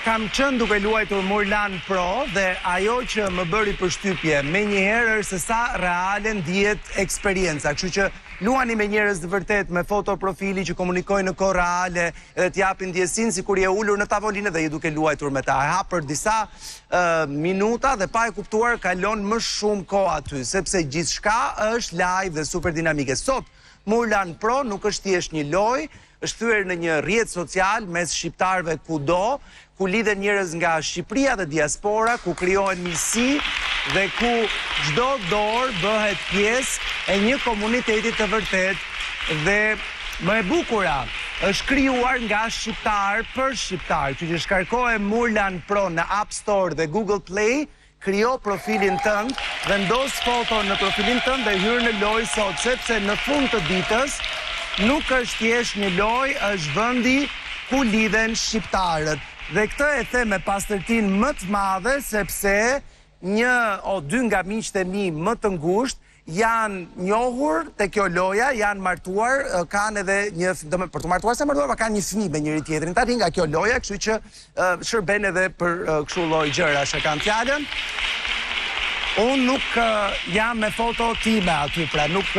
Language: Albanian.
kam qenë duke luajtur Murlan Pro dhe ajo që më bëri përshtypje menjëherë është se sa reale ndihet eksperienca. Kështu që luani me njerëz të vërtet me fotoprofili që komunikojnë në kohë reale dhe t'japin ndjesinë sikur je ulur në tavolinë dhe je duke luajtur me ta. E hap për disa minuta dhe pa e kuptuar kalon më shumë kohë aty, sepse gjithçka është live dhe super dinamike. Sot Murlan Pro nuk është thjesht një lojë, është thyer në një rrjet social mes shqiptarëve kudo, ku lidhen njerëz nga Shqipëria dhe diaspora, ku krijohen miqësi dhe ku çdo dorë bëhet pjesë e një komuniteti të vërtet dhe më e bukura është krijuar nga shqiptar për shqiptar. Që shkarkohe Murlan Pro në App Store dhe Google Play, krijo profilin tënd, vendos foto në profilin tënd dhe hyr në lojë sot, sepse në fund të ditës nuk është thjesht një lojë, është vendi ku lidhen shqiptarët. Dhe këtë e them me pastërtinë më të madhe, sepse një o dy nga miqtë e mi më të ngushtë janë njohur te kjo loja, janë martuar, kanë edhe një, për të martuar se martuar, pa kanë një fëmijë me njëri tjetrin, tani nga kjo loja, kështu që shërben edhe për kështu lloj gjërash, e kanë fjalën. Unë nuk jam me foto time aty, pra nuk